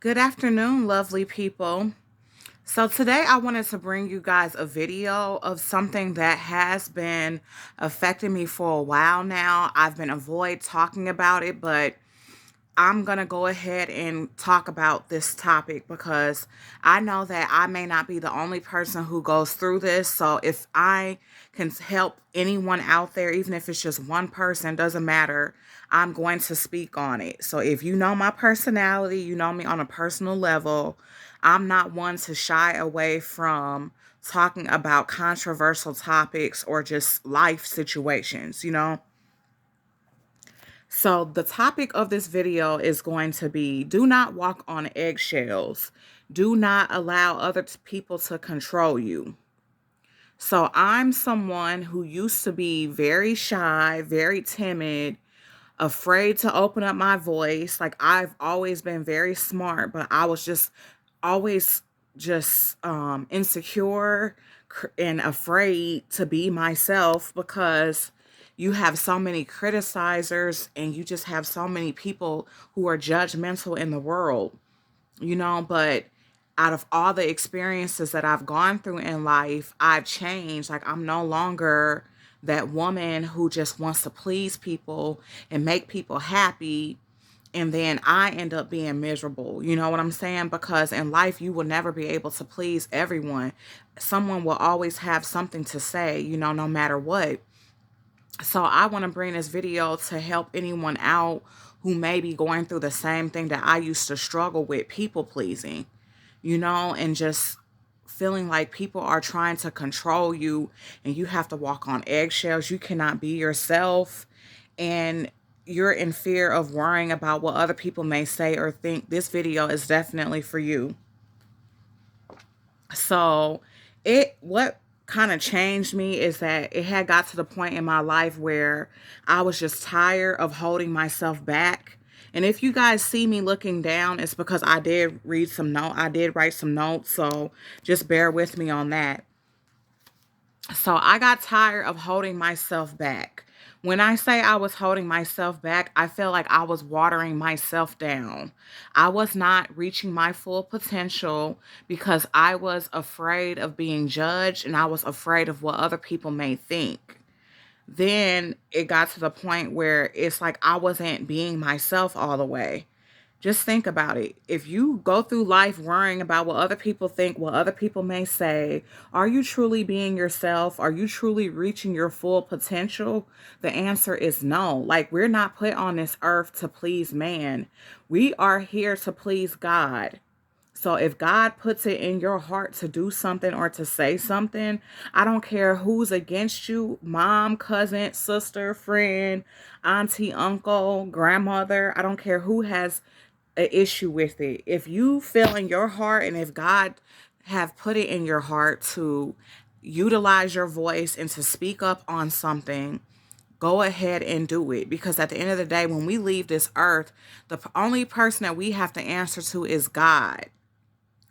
Good afternoon, lovely people. So, today I wanted to bring you guys a video of something that has been affecting me for a while now. I've been avoid talking about it, but I'm going to go ahead and talk about this topic because I know that I may not be the only person who goes through this. So if I can help anyone out there, even if it's just one person, doesn't matter, I'm going to speak on it. So if you know my personality, you know me on a personal level, I'm not one to shy away from talking about controversial topics or just life situations. So, the topic of this video is going to be do not walk on eggshells. Do not allow other people to control you. So, I'm someone who used to be very shy, very timid, afraid to open up my voice. Like, I've always been very smart, but I was just always just insecure and afraid to be myself because you have so many criticizers and you just have so many people who are judgmental in the world. But out of all the experiences that I've gone through in life, I've changed. Like, I'm no longer that woman who just wants to please people and make people happy, and then I end up being miserable. You know what I'm saying? Because in life, you will never be able to please everyone. Someone will always have something to say, no matter what. So I want to bring this video to help anyone out who may be going through the same thing that I used to struggle with, people pleasing, and just feeling like people are trying to control you and you have to walk on eggshells. You cannot be yourself and you're in fear of worrying about what other people may say or think. This video is definitely for you. So what kind of changed me is that it had got to the point in my life where I was just tired of holding myself back. And if you guys see me looking down, it's because I did write some notes, so just bear with me on that. So I got tired of holding myself back. When I say I was holding myself back, I feel like I was watering myself down. I was not reaching my full potential because I was afraid of being judged and I was afraid of what other people may think. Then it got to the point where it's like I wasn't being myself all the way. Just think about it. If you go through life worrying about what other people think, what other people may say, are you truly being yourself? Are you truly reaching your full potential? The answer is no. Like, we're not put on this earth to please man. We are here to please God. So if God puts it in your heart to do something or to say something, I don't care who's against you, mom, cousin, sister, friend, auntie, uncle, grandmother, I don't care who has an issue with it. If you feel in your heart and if God have put it in your heart to utilize your voice and to speak up on something, go ahead and do it. Because at the end of the day, when we leave this earth, the only person that we have to answer to is God.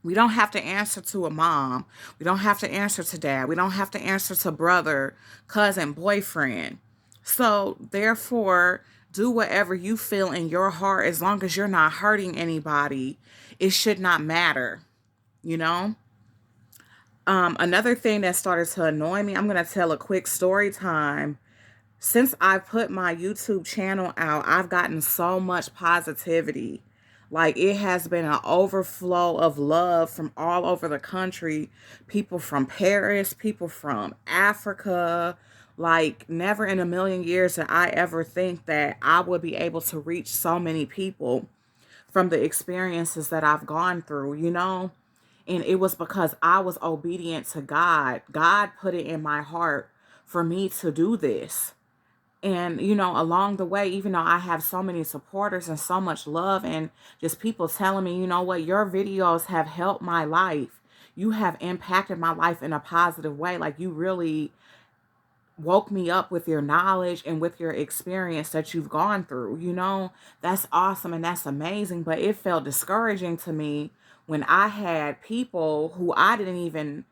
We don't have to answer to a mom. We don't have to answer to dad. We don't have to answer to brother, cousin, boyfriend. So, therefore, do whatever you feel in your heart as long as you're not hurting anybody. It should not matter, you know? Another thing that started to annoy me, I'm going to tell a quick story time. Since I've put my YouTube channel out, I've gotten so much positivity. Like, it has been an overflow of love from all over the country. People from Paris, people from Africa. Like, never in a million years did I ever think that I would be able to reach so many people from the experiences that I've gone through. And it was because I was obedient to God. God put it in my heart for me to do this. And, along the way, even though I have so many supporters and so much love and just people telling me, you know what, your videos have helped my life. You have impacted my life in a positive way. Like, you really woke me up with your knowledge and with your experience that you've gone through. That's awesome and that's amazing. But it felt discouraging to me when I had people who I didn't even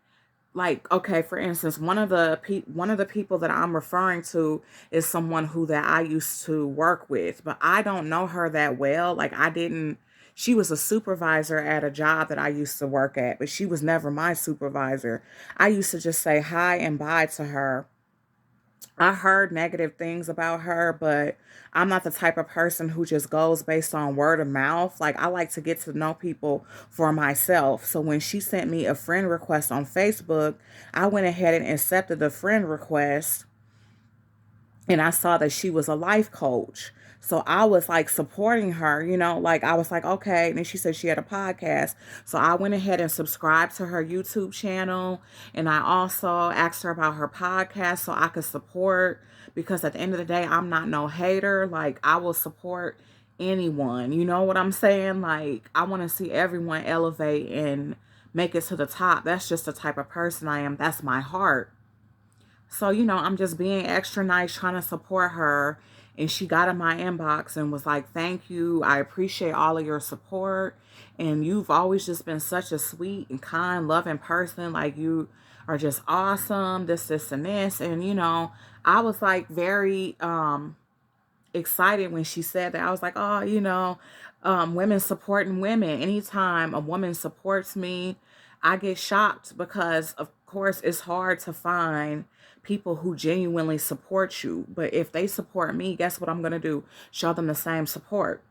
like. Okay, for instance, one of the people that I'm referring to is someone who that I used to work with, but I don't know her that well. Like, I didn't She was a supervisor at a job that I used to work at, but she was never my supervisor. I used to just say hi and bye to her. I heard negative things about her, but I'm not the type of person who just goes based on word of mouth. Like, I like to get to know people for myself. So when she sent me a friend request on Facebook, I went ahead and accepted the friend request, and I saw that she was a life coach. So I was like supporting her, like I was like, okay. And then she said she had a podcast. So I went ahead and subscribed to her YouTube channel. And I also asked her about her podcast so I could support, because at the end of the day, I'm not no hater. Like, I will support anyone. You know what I'm saying? Like, I want to see everyone elevate and make it to the top. That's just the type of person I am. That's my heart. So, I'm just being extra nice, trying to support her. And she got in my inbox and was like, thank you. I appreciate all of your support. And you've always just been such a sweet and kind, loving person. Like, you are just awesome, this, and this. And, I was like very excited when she said that. I was like, oh, women supporting women. Anytime a woman supports me, I get shocked, because of course it's hard to find people who genuinely support you. But if they support me, guess what I'm going to do? Show them the same support.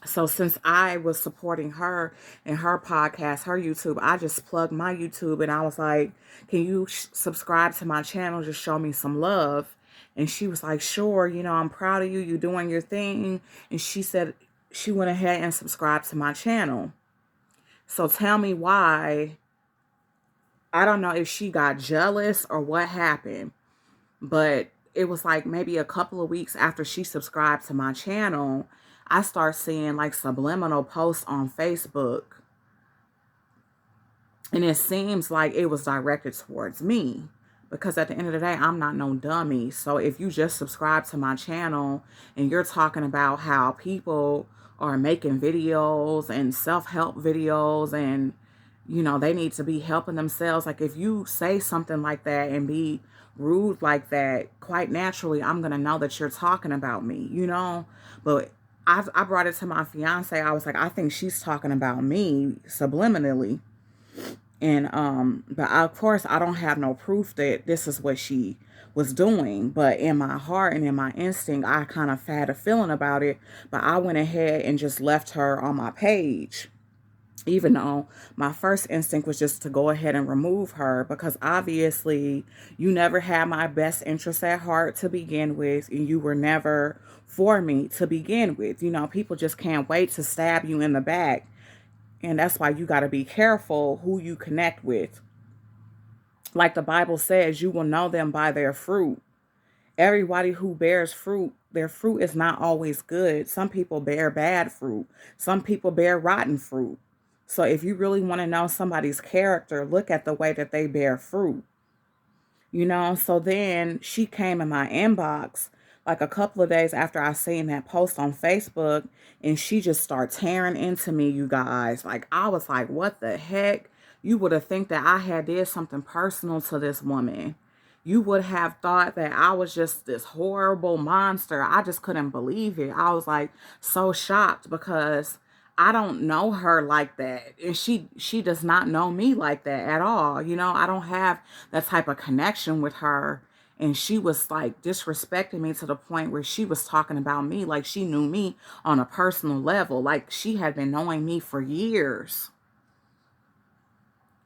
So since I was supporting her and her podcast, her YouTube, I just plugged my YouTube and I was like, can you subscribe to my channel? Just show me some love. And she was like, sure, I'm proud of you. You're doing your thing. And she said she went ahead and subscribed to my channel. So tell me why. I don't know if she got jealous or what happened, but it was like maybe a couple of weeks after she subscribed to my channel, I start seeing like subliminal posts on Facebook. And it seems like it was directed towards me, because at the end of the day, I'm not no dummy. So if you just subscribe to my channel and you're talking about how people are making videos and self-help videos and, they need to be helping themselves. Like, if you say something like that and be rude like that, quite naturally, I'm going to know that you're talking about me, But I brought it to my fiance. I was like, I think she's talking about me subliminally. And, but of course, I don't have no proof that this is what she was doing. But in my heart and in my instinct, I kind of had a feeling about it. But I went ahead and just left her on my page, even though my first instinct was just to go ahead and remove her, because obviously you never had my best interests at heart to begin with, and you were never for me to begin with. People just can't wait to stab you in the back, and that's why you got to be careful who you connect with. Like the Bible says, you will know them by their fruit. Everybody who bears fruit, their fruit is not always good. Some people bear bad fruit. Some people bear rotten fruit. So if you really want to know somebody's character, look at the way that they bear fruit. So then she came in my inbox like a couple of days after I seen that post on Facebook, and she just started tearing into me, you guys. Like, I was like, what the heck? You would have think that I had did something personal to this woman. You would have thought that I was just this horrible monster. I just couldn't believe it. I was like so shocked, because I don't know her like that. And she does not know me like that at all. I don't have that type of connection with her. And she was like disrespecting me to the point where she was talking about me like she knew me on a personal level. Like she had been knowing me for years.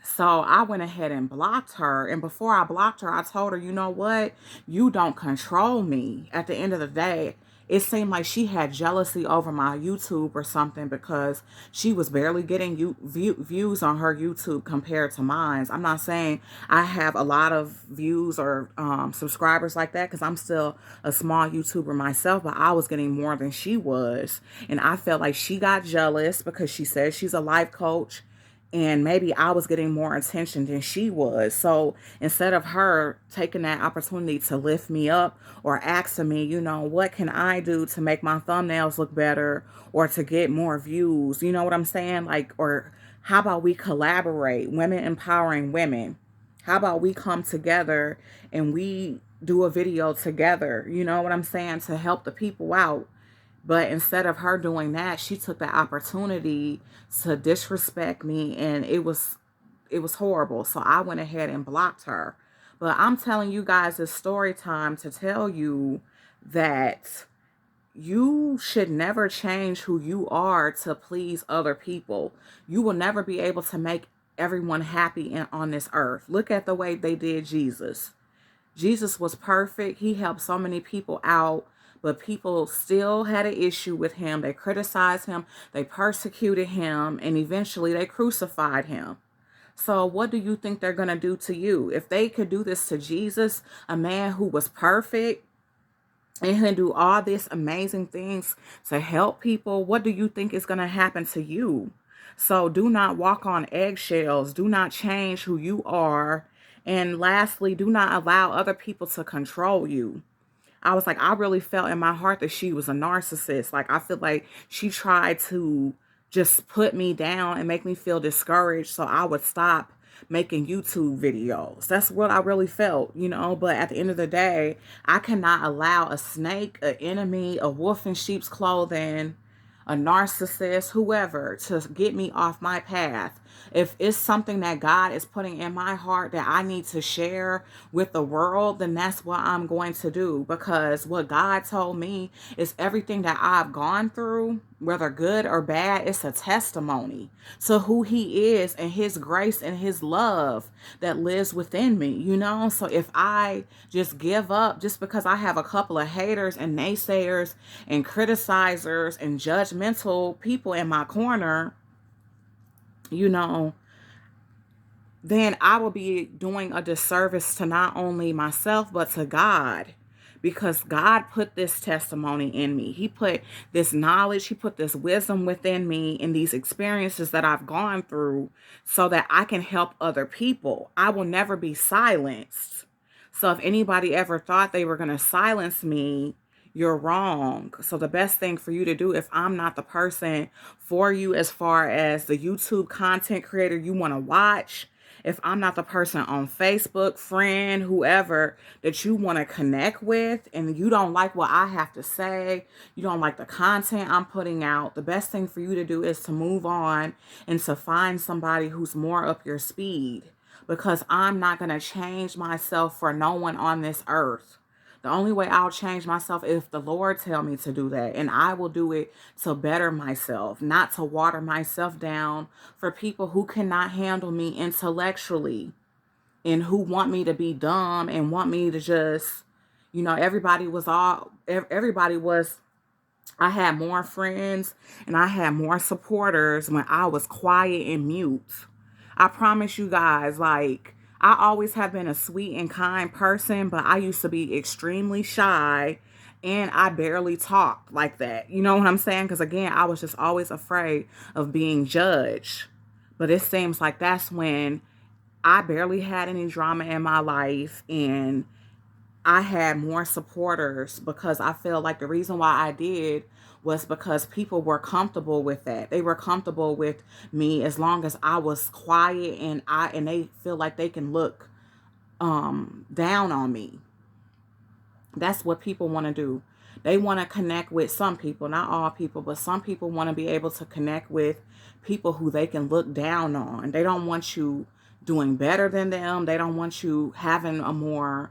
So I went ahead and blocked her. And before I blocked her, I told her, you know what? You don't control me. At the end of the day, it seemed like she had jealousy over my YouTube or something, because she was barely getting views on her YouTube compared to mine. I'm not saying I have a lot of views or subscribers like that, because I'm still a small YouTuber myself, but I was getting more than she was. And I felt like she got jealous because she says she's a life coach, and maybe I was getting more attention than she was. So instead of her taking that opportunity to lift me up or asking me, what can I do to make my thumbnails look better or to get more views? You know what I'm saying? Like, or how about we collaborate, women empowering women? How about we come together and we do a video together? You know what I'm saying? To help the people out. But instead of her doing that, she took the opportunity to disrespect me, and it was horrible. So I went ahead and blocked her. But I'm telling you guys this story time to tell you that you should never change who you are to please other people. You will never be able to make everyone happy on this earth. Look at the way they did Jesus. Jesus was perfect. He helped so many people out, but people still had an issue with him. They criticized him, they persecuted him, and eventually they crucified him. So what do you think they're going to do to you? If they could do this to Jesus, a man who was perfect, and he do all these amazing things to help people, what do you think is going to happen to you? So do not walk on eggshells. Do not change who you are. And lastly, do not allow other people to control you. I was like, I really felt in my heart that she was a narcissist. Like, I feel like she tried to just put me down and make me feel discouraged so I would stop making YouTube videos. That's what I really felt. But at the end of the day, I cannot allow a snake, an enemy, a wolf in sheep's clothing, a narcissist, whoever, to get me off my path. If it's something that God is putting in my heart that I need to share with the world, then that's what I'm going to do. Because what God told me is everything that I've gone through, whether good or bad, it's a testimony to who He is and His grace and His love that lives within me. So if I just give up just because I have a couple of haters and naysayers and criticizers and judgmental people in my corner, then I will be doing a disservice to not only myself, but to God. Because God put this testimony in me. He put this knowledge, He put this wisdom within me in these experiences that I've gone through so that I can help other people. I will never be silenced. So if anybody ever thought they were going to silence me, you're wrong. So the best thing for you to do, if I'm not the person for you as far as the YouTube content creator you want to watch, if I'm not the person on Facebook, friend, whoever that you want to connect with, and you don't like what I have to say, you don't like the content I'm putting out, the best thing for you to do is to move on and to find somebody who's more up your speed. Because I'm not going to change myself for no one on this earth. The only way I'll change myself is if the Lord tell me to do that. And I will do it to better myself, not to water myself down for people who cannot handle me intellectually and who want me to be dumb and want me to just, everybody was, I had more friends and I had more supporters when I was quiet and mute. I promise you guys, like, I always have been a sweet and kind person, but I used to be extremely shy and I barely talked like that. You know what I'm saying? Because again, I was just always afraid of being judged. But it seems like that's when I barely had any drama in my life and I had more supporters because I feel like the reason why I did was because people were comfortable with that. They were comfortable with me as long as I was quiet and they feel like they can look down on me. That's what people want to do. They want to connect with some people, not all people, but some people want to be able to connect with people who they can look down on. They don't want you doing better than them. They don't want you having a more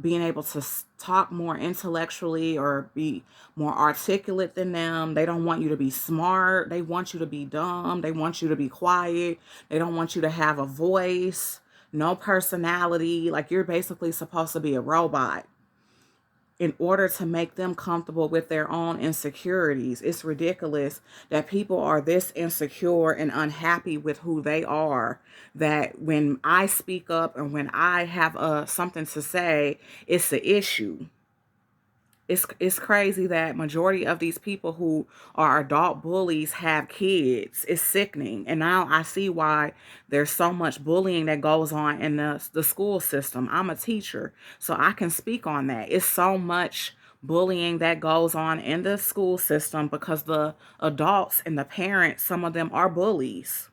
being able to talk more intellectually or be more articulate than them. They don't want you to be smart. They want you to be dumb. They want you to be quiet. They don't want you to have a voice, no personality. Like, you're basically supposed to be a robot in order to make them comfortable with their own insecurities. It's ridiculous that people are this insecure and unhappy with who they are, that when I speak up and when I have something to say, it's an issue. It's crazy that majority of these people who are adult bullies have kids. It's sickening. And now I see why there's so much bullying that goes on in the school system. I'm a teacher, so I can speak on that. It's so much bullying that goes on in the school system because the adults and the parents, some of them are bullies.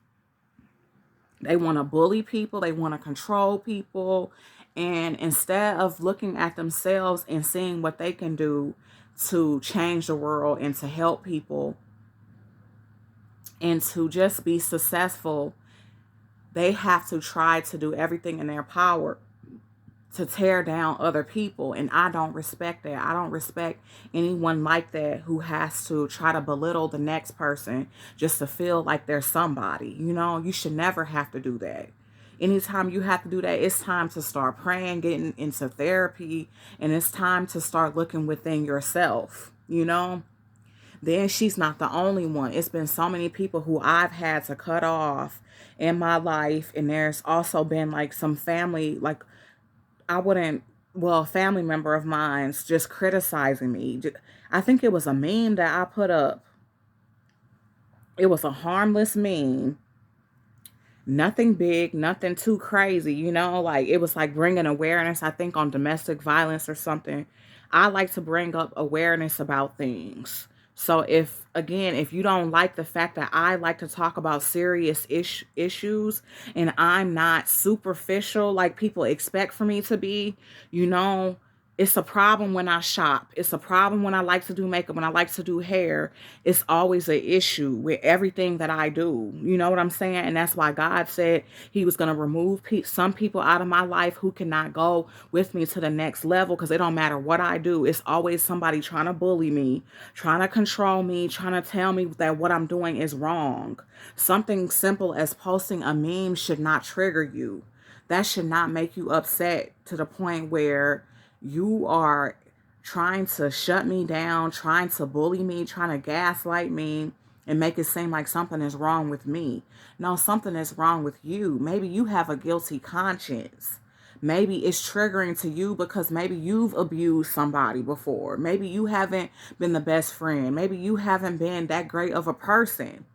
They want to bully people. They want to control people. And instead of looking at themselves and seeing what they can do to change the world and to help people and to just be successful, they have to try to do everything in their power to tear down other people. And I don't respect that. I don't respect anyone like that who has to try to belittle the next person just to feel like they're somebody. You know, you should never have to do that. Anytime you have to do that, it's time to start praying, getting into therapy, and it's time to start looking within yourself, you know? Then she's not the only one. It's been so many people who I've had to cut off in my life. And there's also been like some family, like a family member of mine's just criticizing me. I think it was a meme that I put up. It was a harmless meme. Nothing big, nothing too crazy, you know, like it was like bringing awareness, I think, on domestic violence or something. I like to bring up awareness about things. So if you don't like the fact that I like to talk about serious issues and I'm not superficial like people expect for me to be, you know, it's a problem when I shop. It's a problem when I like to do makeup, when I like to do hair. It's always an issue with everything that I do. You know what I'm saying? And that's why God said he was going to remove some people out of my life who cannot go with me to the next level, because it don't matter what I do. It's always somebody trying to bully me, trying to control me, trying to tell me that what I'm doing is wrong. Something simple as posting a meme should not trigger you. That should not make you upset to the point where you are trying to shut me down, trying to bully me, trying to gaslight me and make it seem like something is wrong with me. No, something is wrong with you. Maybe you have a guilty conscience. Maybe it's triggering to you because maybe you've abused somebody before. Maybe you haven't been the best friend. Maybe you haven't been that great of a person.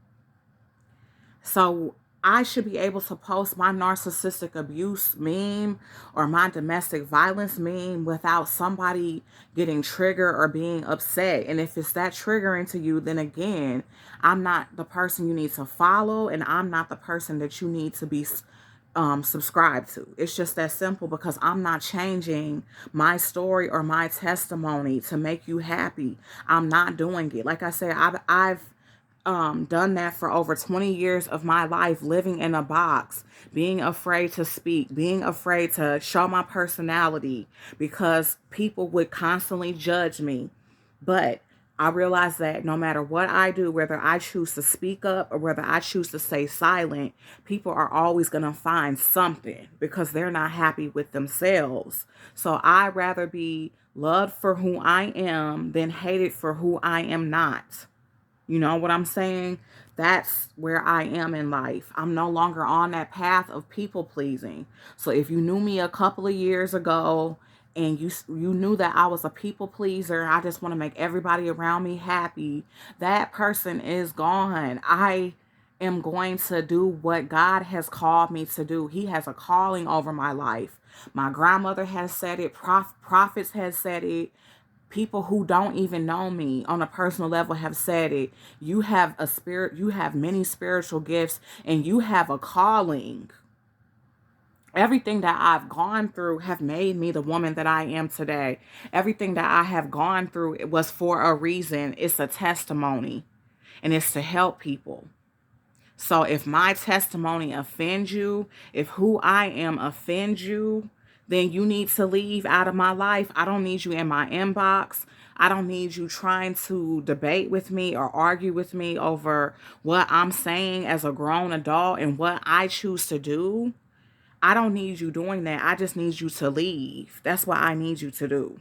So I should be able to post my narcissistic abuse meme or my domestic violence meme without somebody getting triggered or being upset. And if it's that triggering to you, then again, I'm not the person you need to follow, and I'm not the person that you need to be subscribed to. It's just that simple, because I'm not changing my story or my testimony to make you happy. I'm not doing it. Like I said, I've done that for over 20 years of my life, living in a box, being afraid to speak, being afraid to show my personality because people would constantly judge me. But I realized that no matter what I do, whether I choose to speak up or whether I choose to stay silent, people are always going to find something because they're not happy with themselves. So I'd rather be loved for who I am than hated for who I am not. You know what I'm saying? That's where I am in life. I'm no longer on that path of people pleasing. So if you knew me a couple of years ago and you knew that I was a people pleaser, I just want to make everybody around me happy, that person is gone. I am going to do what God has called me to do. He has a calling over my life. My grandmother has said it. Prophets has said it. People who don't even know me on a personal level have said it. You have a spirit, you have many spiritual gifts, and you have a calling. Everything that I've gone through have made me the woman that I am today. Everything that I have gone through, it was for a reason. It's a testimony, and it's to help people. So if my testimony offends you, if who I am offends you, then you need to leave out of my life. I don't need you in my inbox. I don't need you trying to debate with me or argue with me over what I'm saying as a grown adult and what I choose to do. I don't need you doing that. I just need you to leave. That's what I need you to do,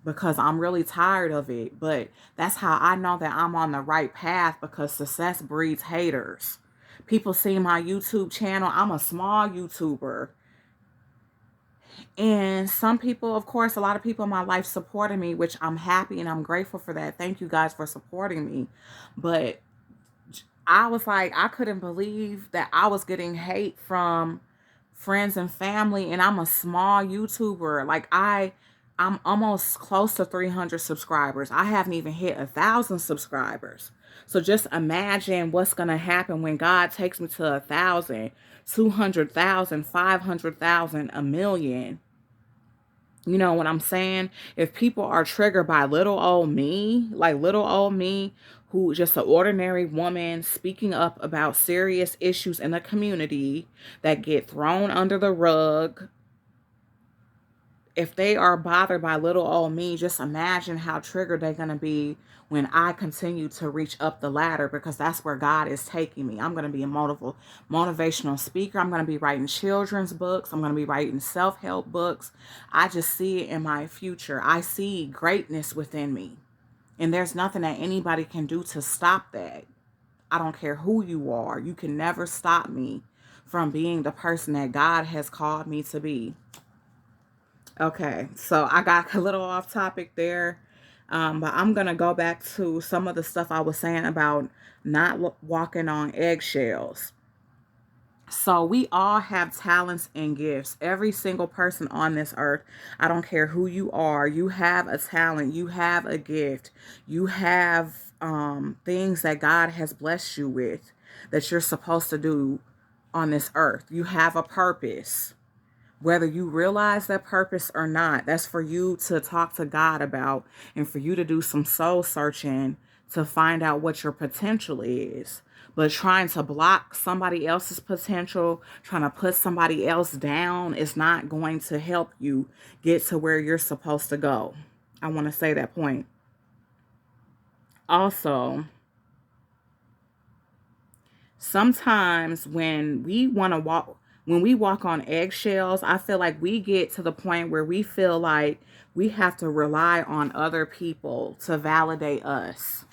because I'm really tired of it. But that's how I know that I'm on the right path, because success breeds haters. People see my YouTube channel. I'm a small YouTuber. And some people, of course, a lot of people in my life supported me, which I'm happy and I'm grateful for that. Thank you guys for supporting me. But I was like, I couldn't believe that I was getting hate from friends and family, and I'm a small YouTuber. Like I'm almost close to 300 subscribers. I haven't even hit 1,000 subscribers. So just imagine what's going to happen when God takes me to 1,000, 200,000, 500,000, a million. You know what I'm saying? If people are triggered by little old me, like little old me, who just an ordinary woman speaking up about serious issues in the community that get thrown under the rug, if they are bothered by little old me, just imagine how triggered they're going to be when I continue to reach up the ladder, because that's where God is taking me. I'm going to be a motivational speaker. I'm going to be writing children's books. I'm going to be writing self-help books. I just see it in my future. I see greatness within me. And there's nothing that anybody can do to stop that. I don't care who you are. You can never stop me from being the person that God has called me to be. Okay, so I got a little off topic there, but I'm going to go back to some of the stuff I was saying about not walking on eggshells. So we all have talents and gifts. Every single person on this earth, I don't care who you are, you have a talent, you have a gift, you have things that God has blessed you with that you're supposed to do on this earth. You have a purpose. Whether you realize that purpose or not, that's for you to talk to God about and for you to do some soul searching to find out what your potential is. But trying to block somebody else's potential, trying to put somebody else down is not going to help you get to where you're supposed to go. I want to say that point. Also, sometimes when we walk on eggshells, I feel like we get to the point where we feel like we have to rely on other people to validate us.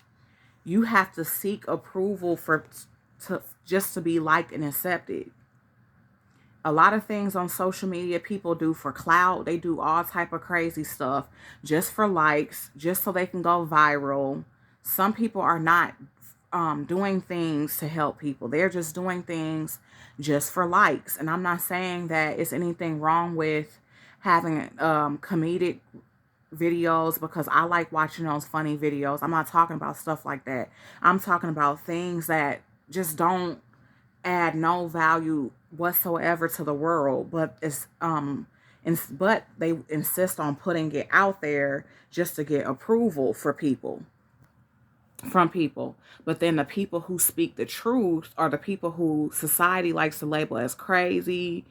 You have to seek approval just to be liked and accepted. A lot of things on social media people do for clout. They do all type of crazy stuff just for likes, just so they can go viral. Some people are not doing things to help people. They're just doing things just for likes. And I'm not saying that it's anything wrong with having comedic videos, because I like watching those funny videos. I'm not talking about stuff like that. I'm talking about things that just don't add no value whatsoever to the world, but but they insist on putting it out there just to get approval from people. But then the people who speak the truth are the people who society likes to label as crazy.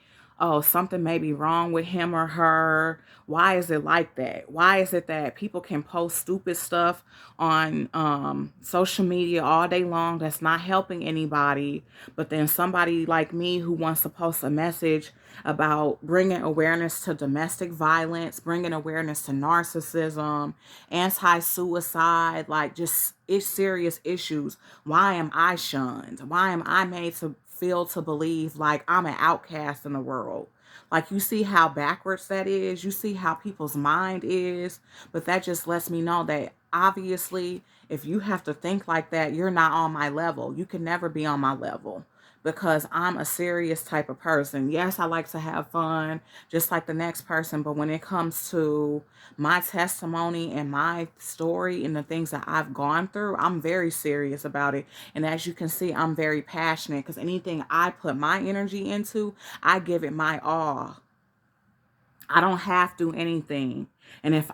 Oh, something may be wrong with him or her. Why is it like that? Why is it that people can post stupid stuff on social media all day long that's not helping anybody, but then somebody like me who wants to post a message about bringing awareness to domestic violence, bringing awareness to narcissism, anti-suicide, like just it's serious issues. Why am I shunned? Why am I made to feel to believe like I'm an outcast in the world? Like, you see how backwards that is. You see how people's mind is. But that just lets me know that obviously, if you have to think like that, you're not on my level. You can never be on my level, because I'm a serious type of person. Yes, I like to have fun, just like the next person. But when it comes to my testimony and my story and the things that I've gone through, I'm very serious about it. And as you can see, I'm very passionate, because anything I put my energy into, I give it my all. I don't have to do anything. And if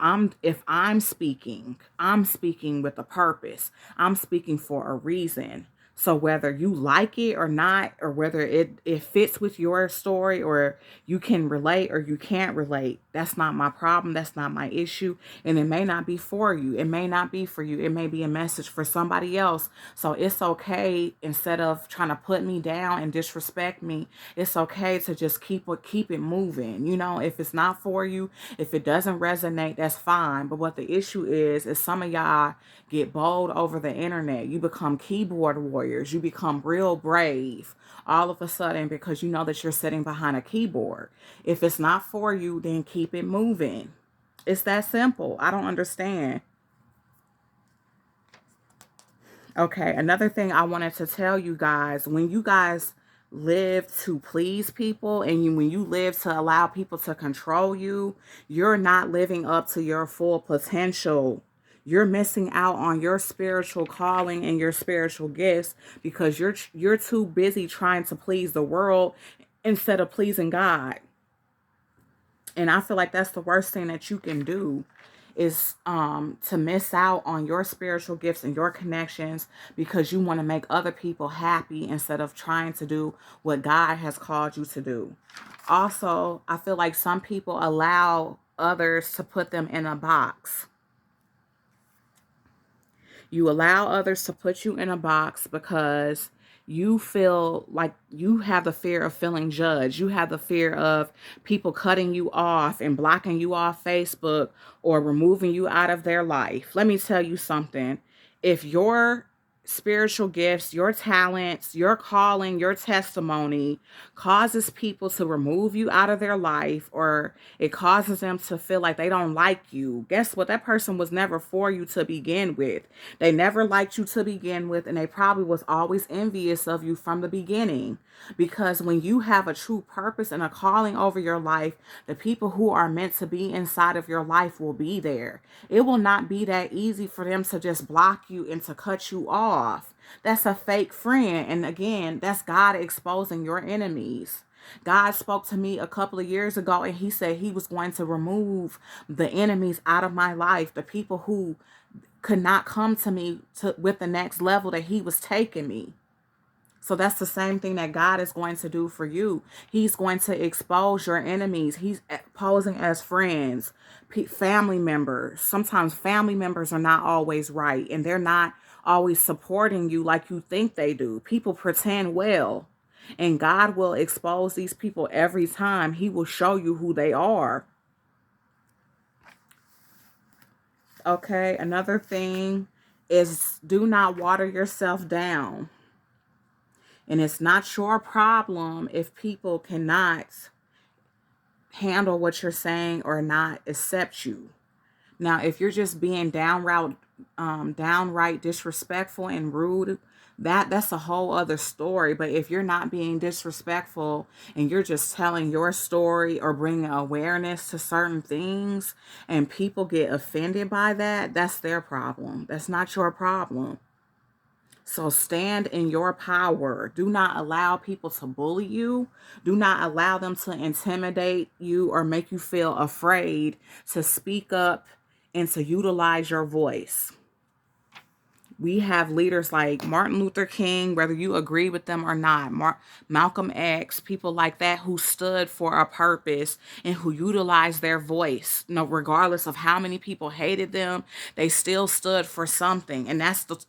I'm speaking, I'm speaking with a purpose. I'm speaking for a reason. So whether you like it or not, or whether it fits with your story, or you can relate or you can't relate, that's not my problem. That's not my issue. And it may not be for you. It may not be for you. It may be a message for somebody else. So it's okay, instead of trying to put me down and disrespect me, it's okay to just keep it moving. You know, if it's not for you, if it doesn't resonate, that's fine. But what the issue is some of y'all get bold over the internet. You become keyboard warriors. You become real brave all of a sudden because you know that you're sitting behind a keyboard. If it's not for you, then keep it moving. It's that simple. I don't understand. Okay, another thing I wanted to tell you guys, when you guys live to please people, and when you live to allow people to control you, you're not living up to your full potential. You're missing out on your spiritual calling and your spiritual gifts, because you're too busy trying to please the world instead of pleasing God. And I feel like that's the worst thing that you can do, is to miss out on your spiritual gifts and your connections because you want to make other people happy instead of trying to do what God has called you to do. Also, I feel like some people allow others to put them in a box. You allow others to put you in a box because you feel like you have the fear of feeling judged. You have the fear of people cutting you off and blocking you off Facebook or removing you out of their life. Let me tell you something. If your spiritual gifts, your talents, your calling, your testimony causes people to remove you out of their life, or it causes them to feel like they don't like you, guess what? That person was never for you to begin with. They never liked you to begin with, and they probably was always envious of you from the beginning. Because when you have a true purpose and a calling over your life, the people who are meant to be inside of your life will be there. It will not be that easy for them to just block you and to cut you off. That's a fake friend. And again, that's God exposing your enemies. God spoke to me a couple of years ago and he said he was going to remove the enemies out of my life, the people who could not come to me with the next level that he was taking me. So that's the same thing that God is going to do for you. He's going to expose your enemies. He's posing as friends, family members. Sometimes family members are not always right, and they're not always supporting you like you think they do. People pretend well, and God will expose these people every time. He will show you who they are. Okay, another thing is, do not water yourself down. And it's not your problem if people cannot handle what you're saying or not accept you. Now, if you're just being downright disrespectful and rude, that's a whole other story. But if you're not being disrespectful and you're just telling your story or bringing awareness to certain things and people get offended by that, that's their problem. That's not your problem. So stand in your power. Do not allow people to bully you. Do not allow them to intimidate you or make you feel afraid to speak up and to utilize your voice. We have leaders like Martin Luther King, whether you agree with them or not, Malcolm X, people like that who stood for a purpose and who utilized their voice. Regardless of how many people hated them, they still stood for something. And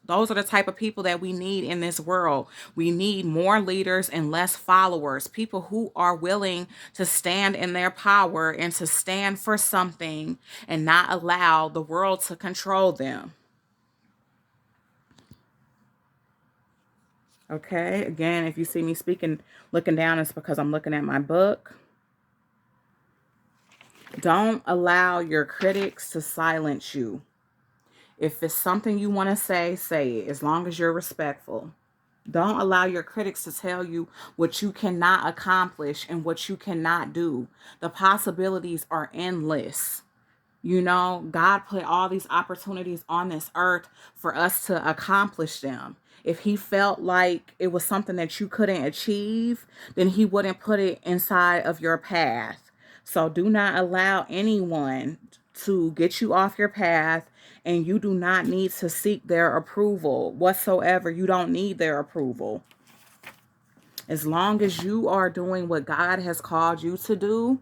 those are the type of people that we need in this world. We need more leaders and less followers. People who are willing to stand in their power and to stand for something and not allow the world to control them. Okay, again, if you see me speaking, looking down, it's because I'm looking at my book. Don't allow your critics to silence you. If it's something you want to say it, as long as you're respectful. Don't allow your critics to tell you what you cannot accomplish and what you cannot do. The possibilities are endless. God put all these opportunities on this earth for us to accomplish them. If he felt like it was something that you couldn't achieve, then he wouldn't put it inside of your path. So do not allow anyone to get you off your path, and you do not need to seek their approval whatsoever. You don't need their approval. As long as you are doing what God has called you to do,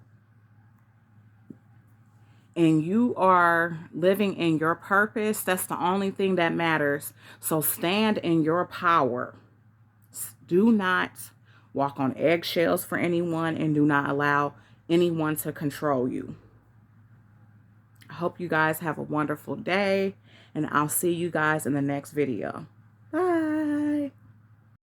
and you are living in your purpose, that's the only thing that matters. So stand in your power. Do not walk on eggshells for anyone, and do not allow anyone to control you. I hope you guys have a wonderful day, and I'll see you guys in the next video.